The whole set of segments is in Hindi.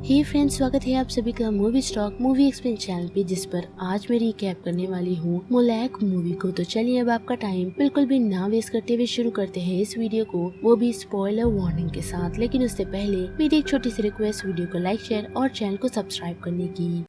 हे फ्रेंड्स, स्वागत है आप सभी का movie stock movie explain channel पे, जिस पर आज मैं रिकैप करने वाली हूँ मोलैक मूवी को। तो चलिए अब आपका टाइम बिल्कुल भी ना वेस्ट करते हुए शुरू करते हैं इस वीडियो को, वो भी स्पॉइलर वार्निंग के साथ। लेकिन उससे पहले मेरी एक छोटी सी रिक्वेस्ट, वीडियो को लाइक, शेयर और चैनल को सब्सक्राइब करने की।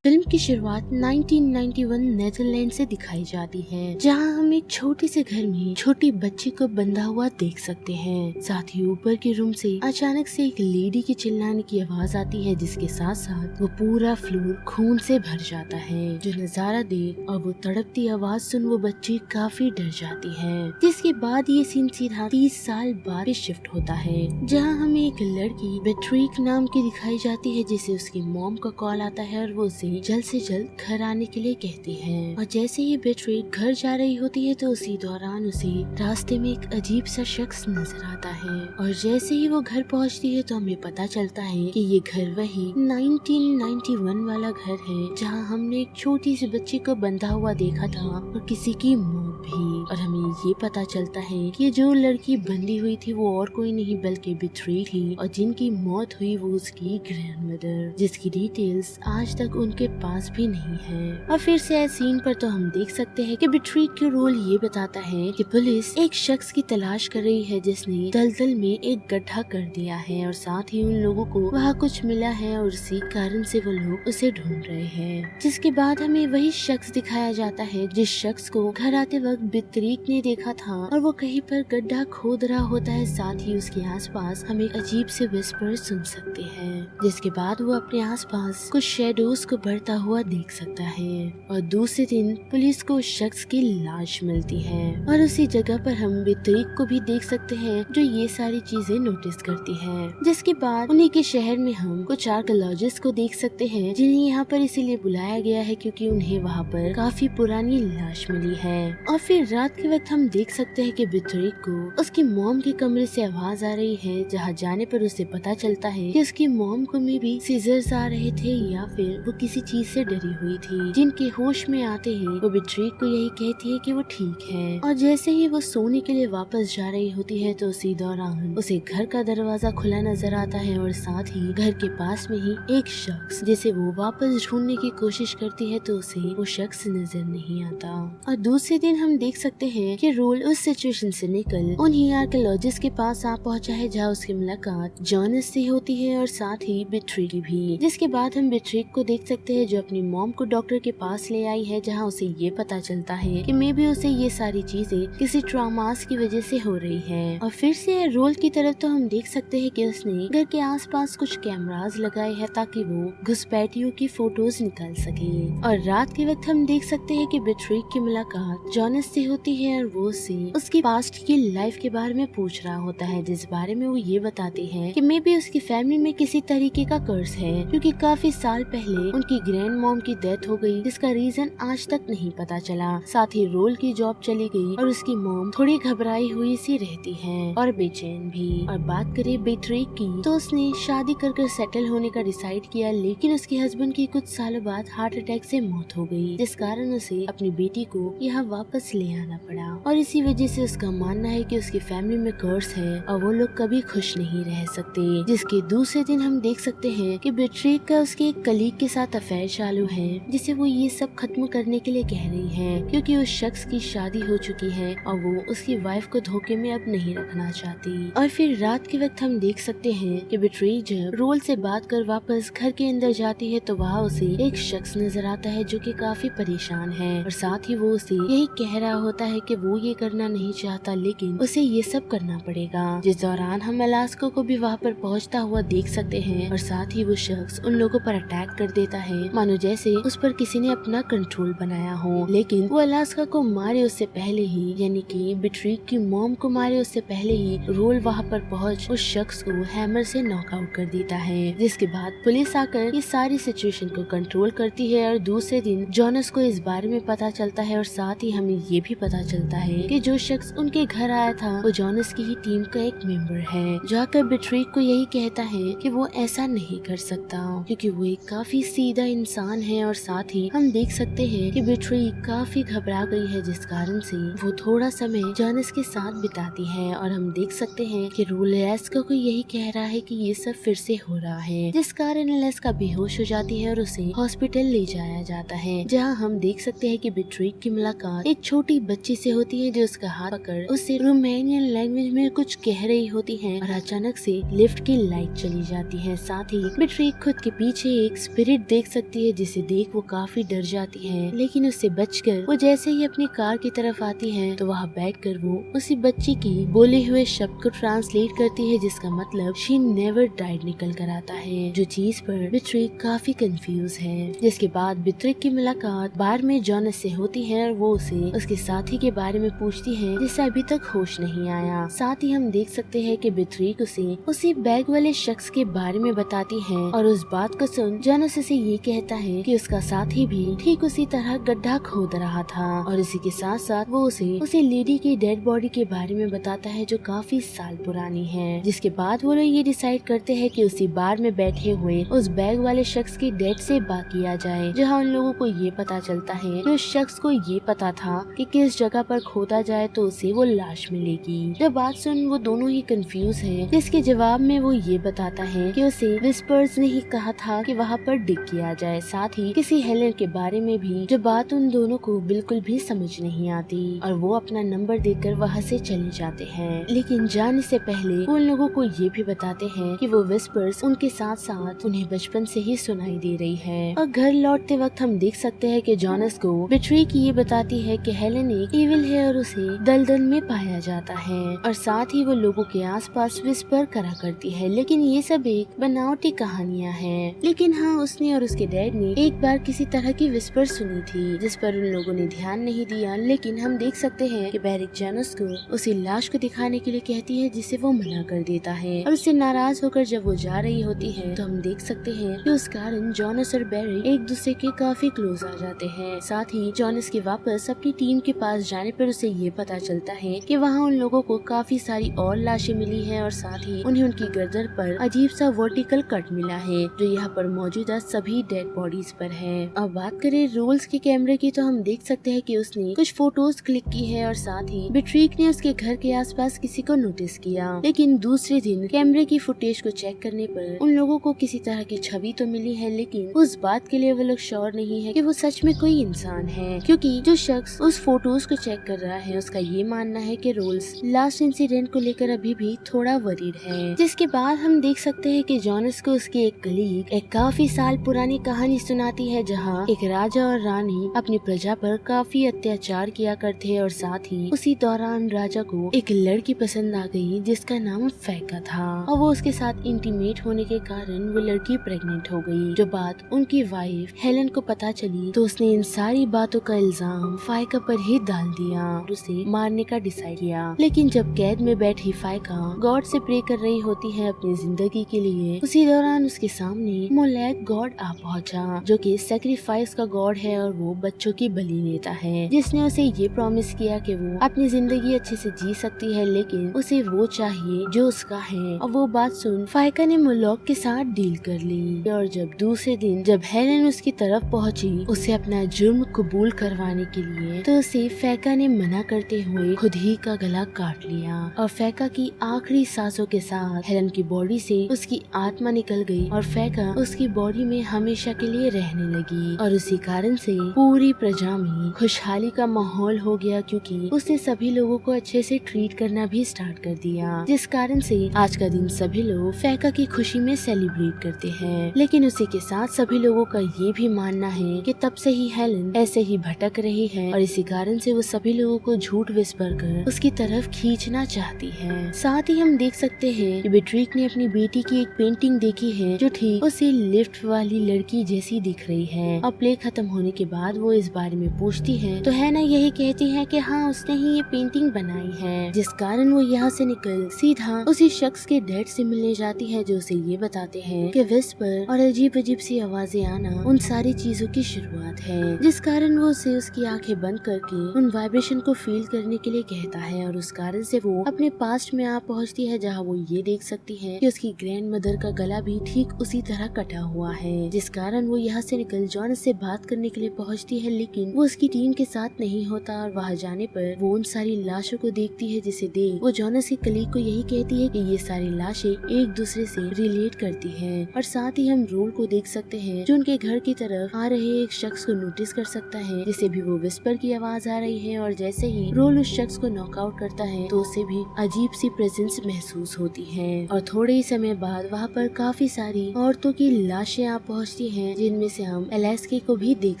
फिल्म की शुरुआत 1991 नीदरलैंड से दिखाई जाती है, जहां हम एक छोटे से घर में छोटी बच्ची को बंधा हुआ देख सकते हैं। साथ ही ऊपर के रूम से अचानक से एक लेडी की चिल्लाने की आवाज आती है, जिसके साथ साथ वो पूरा फ्लोर खून से भर जाता है। जो नजारा देख और वो तड़पती आवाज सुन वो बच्ची काफी डर जाती है। जिसके बाद ये सीन सीधा 30 साल बाद शिफ्ट होता है, जहाँ हमें एक लड़की बेट्रिक नाम की दिखाई जाती है, जिसे उसकी मॉम का कॉल आता है और वो उसे जल्द से जल्द घर आने के लिए कहती है। और जैसे ही बेट्रिक घर जा रही होती है तो उसी दौरान उसे रास्ते में एक अजीब सा शख्स नजर आता है। और जैसे ही वो घर पहुंचती है तो हमें पता चलता है कि ये घर वही 1991 वाला घर है, जहां हमने एक छोटी सी बच्ची को बंधा हुआ देखा था और किसी की मौत भी। और हमें ये पता चलता है कि जो लड़की बंधी हुई थी वो और कोई नहीं बल्कि बेट्रिक थी, और जिनकी मौत हुई वो उसकी ग्रैंडमदर, जिसकी डिटेल्स आज तक उनके पास भी नहीं है। और फिर से सीन पर तो हम देख सकते हैं कि बेट्रिक का रोल ये बताता है कि पुलिस एक शख्स की तलाश कर रही है जिसने दलदल में एक गड्ढा कर दिया है, और साथ ही उन लोगों को वहाँ कुछ मिला है और इसी कारण से वो लोग उसे ढूंढ रहे हैं। जिसके बाद हमें वही शख्स दिखाया जाता है जिस शख्स को घर आते वक्त बेट्रिक ने देखा था, और वो कहीं पर गड्ढा खोद रहा होता है। साथ ही उसके आसपास हम एक अजीब से विस्पर सुन सकते हैं, जिसके बाद वो अपने आसपास कुछ शेडोज को बढ़ता हुआ देख सकता है। और दूसरे दिन पुलिस को उस शख्स की लाश मिलती है, और उसी जगह पर हम बेट्रिक को भी देख सकते हैं जो ये सारी चीजें नोटिस करती है। जिसके बाद उन्हीं के शहर में हम कुछ आर्कियोलॉजिस्ट को देख सकते हैं, जिन्हें यहाँ पर इसीलिए बुलाया गया है क्योंकि उन्हें वहाँ पर काफी पुरानी लाश मिली है। और फिर रात के वक्त हम देख सकते हैं कि बेट्रिक को उसकी मॉम के कमरे से आवाज आ रही है, जहाँ जाने पर उसे पता चलता है कि उसकी मॉम को में भी सीजर्स आ रहे थे या फिर वो किसी चीज से डरी हुई थी। जिनके होश में आते ही वो बेट्रिक को यही कहती है कि वो ठीक है। और जैसे ही वो सोने के लिए वापस जा रही होती है तो उसी दौरान उसे घर का दरवाजा खुला नजर आता है, और साथ ही घर के पास में ही एक शख्स जिसे वो वापस ढूंढने की कोशिश करती है तो उसे वो शख्स नजर नहीं आता। और दूसरे दिन हम देख सकते हैं कि रोल उस सिचुएशन से निकल उन्हीं आर्कियोलॉजिस्ट के पास आ पहुंचा है, जहाँ उसकी मुलाकात जॉनस से होती है और साथ ही बेट्रिक की भी। जिसके बाद हम बेट्रिक को देख सकते हैं जो अपनी मॉम को डॉक्टर के पास ले आई है, जहां उसे ये पता चलता है कि मे बी उसे ये सारी चीजें किसी ट्रॉमास की वजह से हो रही है। और फिर से रोल की तरफ तो हम देख सकते हैं कि उसने घर के आसपास कुछ कैमरास लगाए हैं ताकि वो घुसपैठियों की फोटोज निकाल सके। और रात के वक्त हम देख सकते हैं कि बेट्रिक की मुलाकात जॉनस से होती है, और वो उससे उसकी पास्ट की लाइफ के बारे में पूछ रहा होता है, जिस बारे में वो ये बताती है कि मे बी उसकी फैमिली में किसी तरीके का कर्ज है, क्योंकि काफी साल पहले उनकी ग्रैंड मॉम की डेथ हो गई, जिसका रीजन आज तक नहीं पता चला। साथ ही रोल की जॉब चली गई और उसकी मॉम थोड़ी घबराई हुई सी रहती है और बेचैन भी। और बात करें बेट्रिक की तो उसने शादी कर सेटल होने का डिसाइड किया, लेकिन उसके हस्बैंड की कुछ सालों बाद हार्ट अटैक से मौत हो गई, जिस कारण उसे अपनी बेटी को यहाँ वापस ले आना पड़ा। और इसी वजह से उसका मानना है कि उसकी फैमिली में कर्ज है और वो लोग कभी खुश नहीं रह सकते। जिसके दूसरे दिन हम देख सकते हैं कि बेट्रिक का उसके एक कलीग के साथ अफेयर चालू है, जिसे वो ये सब खत्म करने के लिए कह रही है, क्योंकि उस शख्स की शादी हो चुकी है और वो उसकी वाइफ को धोखे में अब नहीं रखना चाहती। और फिर रात के वक्त हम देख सकते हैं कि बेट्रिक जब रोल से बात कर वापस घर के अंदर जाती है तो वहाँ उसे एक शख्स नजर आता है जो कि काफी परेशान है, और साथ ही वो उसे यही कह रहा होता है कि वो ये करना नहीं चाहता लेकिन उसे ये सब करना पड़ेगा। जिस दौरान हम अलास्का को भी वहाँ पर पहुँचता हुआ देख सकते हैं, और साथ ही वो शख्स उन लोगों पर अटैक कर देता है मानो जैसे उस पर किसी ने अपना कंट्रोल बनाया हो। लेकिन वो अलास्का को मारे उससे पहले ही, यानी कि बिट्रिक की मॉम को मारे उससे पहले ही रोल वहाँ पर पहुँच उस शख्स को हैमर से नॉकआउट कर देता है। जिसके बाद पुलिस आकर इस सारी सिचुएशन को कंट्रोल करती है और दूसरे दिन जॉनस को इस बारे में पता चलता है और साथ ही हमें ये भी पता चलता है कि जो शख्स उनके घर आया था वो जॉनस की ही टीम का एक मेंबर है। जो आकर बिट्रिक को यही कहता है कि वो ऐसा नहीं कर सकता क्योंकि वो एक काफी सीधा इंसान है। और साथ ही हम देख सकते हैं कि बिट्रिक काफी घबरा गई है, जिस कारण से वो थोड़ा समय जॉनस के साथ बिताती है। और हम देख सकते हैं कि रूल अलास्का को यही कह रहा है कि ये सब फिर से हो रहा है, जिस कारण अलास्का बेहोश हो जाती है और उसे हॉस्पिटल ले जाया जाता है, जहां हम देख सकते हैं कि बिट्रिक की मुलाकात एक छोटी बच्ची से होती है जो उसका हाथ पकड़ उससे रोमानियन लैंग्वेज में कुछ कह रही होती है। और अचानक से लिफ्ट की लाइट चली जाती है। साथ ही बिट्रिक खुद के पीछे एक स्पिरिट देख सकती है, जिसे देख वो काफी डर जाती है। लेकिन उससे बचकर वो जैसे ही अपनी कार की तरफ आती है तो वहाँ बैठकर वो उसी बच्ची की बोले हुए शब्द को ट्रांसलेट करती है, जिसका मतलब शी नेवर डाइड निकल कर आता है, जो चीज पर बिट्रिक काफी कंफ्यूज है। जिसके बाद बिट्रिक की मुलाकात बार में जॉनस से होती है और वो उसे उसके साथी के बारे में पूछती है जिससे अभी तक होश नहीं आया। साथ ही हम देख सकते हैं कि बिट्रिक उसे उसी बैग वाले शख्स के बारे में बताती है और उस बात को सुन जॉनस उसे ये कहता है कि उसका साथी भी ठीक उसी तरह गड्ढा खोद रहा था। और इसी के साथ साथ वो उसे लेडी की डेड बॉडी के बारे में बताता है जो काफी साल पुरानी है। जिसके बाद वो लोग ये डिसाइड करते हैं कि उसी बार में बैठे हुए उस बैग वाले शख्स की डेड से बात किया जाए, जहाँ उन लोगों को ये पता चलता है कि उस शख्स को ये पता था कि किस जगह पर खोदा जाए तो उसे वो लाश मिलेगी। जब बात सुन वो दोनों ही कंफ्यूज हैं, जिसके जवाब में वो ये बताता है कि उसे विस्पर्स ने ही कहा था कि वहाँ पर डिग किया जाए, साथ ही किसी हेलन के बारे में भी, जो बात उन दोनों को बिल्कुल भी समझ नहीं आती। और वो अपना नंबर देकर वहाँ से चले जाते हैं। लेकिन जाने से पहले वो उन लोगों को ये भी बताते हैं कि वो विस्पर्स उनके साथ साथ उन्हें बचपन से ही सुनाई दे रही है। और घर लौटते वक्त हम देख सकते हैं कि जॉनस को बिट्रिक ये बताती है कि हेलन एक इविल है और उसे दलदल में पाया जाता है। और साथ ही वो लोगों के आसपास विस्पर करा करती है। लेकिन ये सब एक बनावटी कहानियाँ हैं। लेकिन हाँ, उसने और उसके डैड ने एक बार किसी तरह की विस्पर सुनी थी, जिस पर उन लोगों ने ध्यान नहीं दिया। लेकिन हम देख सकते हैं कि बैरिक जॉनस को उसी लाश को दिखाने के लिए कहती है, जिसे वो मना कर देता है। और उससे नाराज होकर जब वो जा रही होती है तो हम देख सकते हैं कि उस कारण जॉनस और बैरिक एक दूसरे के काफी क्लोज आ जाते हैं। साथ ही जॉनस के वापस अपनी टीम के पास जाने पर उसे ये पता चलता है कि वहाँ उन लोगों को काफी सारी और लाशें मिली हैं और साथ ही उन्हें उनकी गर्दन पर अजीब सा वर्टिकल कट मिला है, जो यहाँ पर मौजूदा सभी डेड बॉडीज पर है। अब बात करें रोल्स के कैमरे की तो हम देख सकते हैं कि उसने कुछ फोटोज क्लिक की है और साथ ही बिट्रिक ने उसके घर के आसपास किसी को नोटिस किया। लेकिन दूसरे दिन कैमरे की फुटेज को चेक करने पर उन लोगों को किसी तरह की छवि तो मिली है, लेकिन उस बात के लिए वो लोग श्योर नहीं है कि वो सच में कोई इंसान है, क्योंकि जो शख्स उस फोटोज को चेक कर रहा है उसका ये मानना है कि रोल्स लास्ट इंसिडेंट को लेकर अभी भी थोड़ा वरीड है। जिसके बाद हम देख सकते हैं कि जॉनस को उसके एक कलीग एक काफी साल पुरानी कहानी सुनाती है, जहाँ एक राजा और रानी अपनी प्रजा पर काफी अत्याचार किया करते हैं। और साथ ही उसी दौरान राजा को एक लड़की पसंद आ गई जिसका नाम फैका था और वो उसके साथ इंटीमेट होने के कारण वो लड़की प्रेग्नेंट हो गई। जो बात उनकी वाइफ हेलन को पता चली तो उसने इन सारी बातों का इल्जाम फाइका पर ही डाल दिया और उसे मारने का डिसाइड किया। लेकिन जब कैद में बैठी फाइका गॉड से प्रे कर रही होती है अपनी जिंदगी के लिए, उसी दौरान उसके सामने मोलैक गॉड आ पहुंचा, जो कि सैक्रिफाइस का गॉड है और वो बच्चों की बलि लेता है, जिसने उसे ये प्रॉमिस किया कि वो अपनी जिंदगी अच्छे से जी सकती है, लेकिन उसे वो चाहिए जो उसका है। और वो बात सुन फाइका ने मोलॉक के साथ डील कर ली। और जब दूसरे दिन जब हेलन उसकी तरफ पहुंची उसे अपना जुर्म कबूल करवाने के लिए, तो उसे फैका ने मना करते हुए खुद ही का गला काट लिया। और फैका की आखिरी सांसों के साथ हेलन की बॉडी से उसकी आत्मा निकल गई और फैका उसकी बॉडी में हमेशा के लिए रहने लगी। और उसी कारण से पूरी प्रजा में खुशहाली का माहौल हो गया, क्योंकि उसने सभी लोगों को अच्छे से ट्रीट करना भी स्टार्ट कर दिया, जिस कारण से आज का दिन सभी लोग फैका की खुशी में सेलिब्रेट करते हैं। लेकिन उसी के साथ सभी लोगों का ये भी मानना है कि तब से ही हेलन ऐसे ही भटक रही है और इसी कारण से वो सभी लोगों को झूठ विस्पर कर उसकी तरफ खींचना चाहती है। साथ ही हम देख सकते हैं कि बिट्रिक ने अपनी बेटी की एक पेंटिंग देखी है जो ठीक उसी लिफ्ट वाली लड़की जैसी दिख रही है। और प्ले खत्म होने के बाद वो इस बारे में पूछती है तो हैना यही कहती है कि हाँ उसने ही ये पेंटिंग बनाई है, जिस कारण वो यहाँ से निकल सीधा उसी शख्स के डैड से मिलने जाती है जो उसे ये बताते हैं कि विस्पर और अजीब अजीब सी आवाजें आना उन सारी चीजों की शुरुआत है, जिस कारण वो उसे उसकी आंखें बंद करके उन वाइब्रेशन को फील करने के लिए कहता है। और उस कारण से वो अपने पास्ट में आ पहुँचती है जहाँ वो ये देख सकती है कि उसकी ग्रैंड मदर का गला भी ठीक उसी तरह कटा हुआ है, जिस कारण वो यहाँ से निकल जॉनस से बात करने के लिए पहुँचती है, लेकिन वो उसकी टीम के साथ नहीं होता। और वहाँ जाने पर वो उन सारी लाशों को देखती है, जिसे देख वो जॉनस के कलीग को यही कहती है कि ये सारी लाशें एक दूसरे से रिलेट करती हैं। और साथ ही हम रोल को देख सकते हैं जो उनके घर की तरफ आ रहे एक शख्स को नोटिस कर सकता है, जिसे भी वो विस्पर की आवाज आ रही है। और जैसे ही रोल उस शख्स को नॉकआउट करता है तो उसे भी अजीब सी प्रेजेंस महसूस होती है। और थोड़े ही समय बाद वहाँ पर काफी सारी औरतों की लाशें आ पहुँचती हैं, जिनमें से हम एलेस्की को भी देख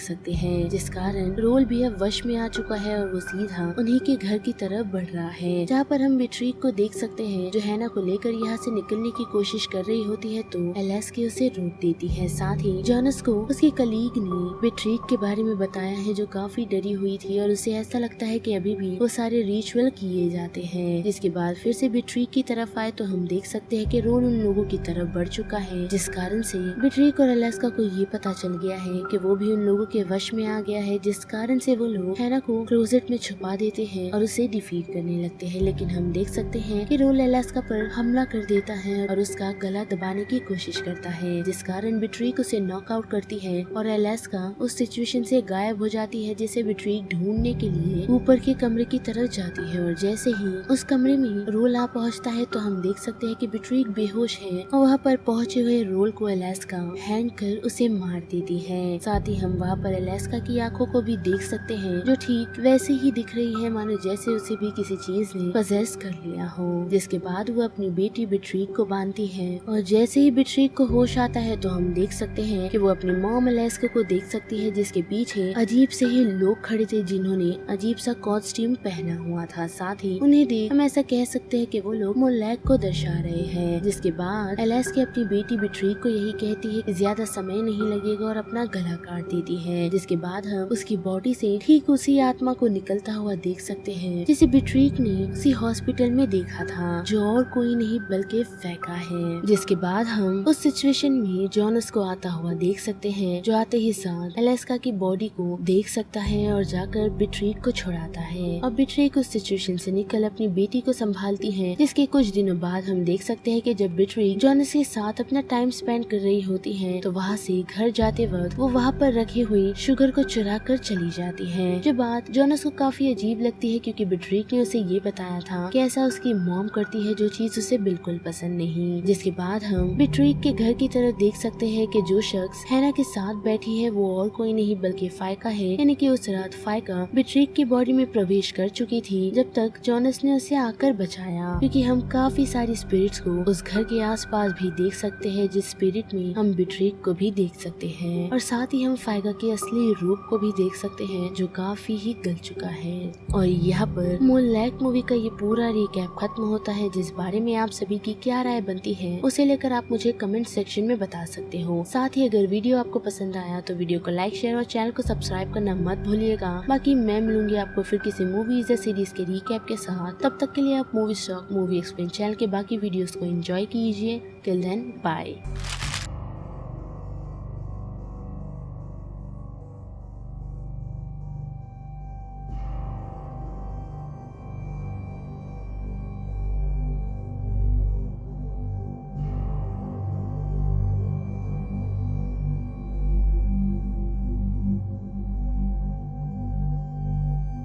सकते हैं, जिस कारण रोल भी अब वश में आ चुका है और वो सीधा उन्हीं के घर की तरफ बढ़ रहा है, जहाँ पर हम बिट्रीक को देख सकते हैं जो हैना को लेकर यहाँ से निकलने की कोशिश कर रही होती है। तो एलेस्की उसे रोक देती है। साथ ही जॉनस को उसके कलीग ने बिट्रीक के बारे में बताया है जो काफी डरी हुई थी और उसे ऐसा लगता है कि अभी भी वो सारे रिचुअल किए जाते हैं। जिसके बाद फिर से बिट्रीक की तरफ आए तो हम देख सकते हैं कि रोल उन लोगों की तरफ बढ़ चुका है, जिस कारण से बिट्रीक और एलेस्का को ये पता चल गया है कि वो भी उन लोगों के वश में आ गया है, जिस कारण से वो लोग हैना को क्लोजेट में छुपा देते हैं और उसे डिफीट करने लगते हैं। लेकिन हम देख सकते हैं कि रोल एलेस्का पर हमला कर देता है और उसका गला दबाने की कोशिश करता है, जिस कारण बिट्रीक उसे नॉकआउट करती है और एलेस्का उस सिचुएशन से गायब हो जाती है, जिसे बिट्रीक ढूंढने के लिए ऊपर के कमरे की तरफ जाती है। और जैसे ही उस कमरे में रोल आ पहुंचता है तो हम देख सकते हैं कि बिट्रीक बेहोश है और वहाँ पर पहुंचे हुए रोल को एलेस्का हैंग कर उसे मार देती है। साथ ही हम वहाँ पर एलेस्का की आंखों को भी देख सकते हैं जो ठीक वैसे ही दिख रही है मानो जैसे उसे भी किसी चीज ने पजेस कर लिया हो। जिसके बाद वो अपनी बेटी बिट्रीक को बांधती है और जैसे ही बिट्रीक को होश आता है तो हम देख सकते हैं कि वो अपनी मॉम एलेस्का को देख सकती है, जिसके पीछे अजीब से ही लोग खड़े थे जिन्होंने अजीब सा कॉस्ट्यूम पहना हुआ था। साथ ही उन्हें देख हम ऐसा कह सकते हैं कि वो लोग मोलैक को दर्शा रहे हैं। जिसके बाद एलेस्का अपनी बेटी बिट्रीक को यही कहती है कि ज्यादा समय नहीं लगेगा और अपना गला काट देती है। जिसके बाद हम उसकी बॉडी से ठीक उसी आत्मा को निकलता हुआ देख सकते हैं जिसे बिट्रीक ने उसी हॉस्पिटल में देखा था, जो और कोई नहीं बल्कि फैका है। जिसके बाद हम उस सिचुएशन में जॉनस को आता हुआ देख सकते हैं, जो आते ही साथ एलेस्का की बॉडी को देख सकता है और जाकर बिट्रीक को छुड़ाता है। और बिट्रीक उस सिचुएशन से निकल अपनी बेटी को संभालती है। जिसके कुछ दिनों बाद हम देख सकते हैं कि जब बिट्रीक जॉनस के साथ अपना टाइम स्पेंड कर रही होती है तो वहाँ से घर जाते वक्त वो वहाँ पर रखी हुई शुगर को चुरा कर चली जाती है, जो बात जॉनस को काफी अजीब लगती है क्योंकि बिट्रीक ने उसे ये बताया था कि ऐसा उसकी मॉम करती है, जो चीज उसे बिल्कुल पसंद नहीं। जिसके बाद हम बिट्रीक के घर की तरफ देख सकते हैं कि जो शख्स हैना के साथ बैठी है वो और कोई नहीं बल्कि फाइका है, यानी कि उस रात फाइका बिट्रीक की बॉडी में प्रवेश कर चुकी थी जब तक जॉनस ने उसे आकर बचाया। क्योंकि हम काफी सारी स्पिरिट्स को उस घर के आसपास भी देख सकते हैं, जिस स्पिरिट में हम बिट्रीक को भी देख सकते हैं और साथ ही हम फाइका के असली रूप को भी देख सकते हैं जो काफी ही गल चुका है। और यहाँ पर मोलैक मूवी का ये पूरा रिकैप खत्म होता है, जिस बारे में आप सभी की क्या राय बनती है उसे लेकर आप मुझे कमेंट सेक्शन में बता सकते हो। साथ ही अगर वीडियो आपको पसंद आया तो वीडियो को लाइक, शेयर और चैनल को सब्सक्राइब करना मत भूलिएगा। बाकी मैं मिलूंगी आपको फिर किसी मूवीज या सीरीज के रिकैप के साथ। तब तक के लिए आप movie stock movie explain channel के बाकी वीडियोस को एंजॉय कीजिए। Till then bye.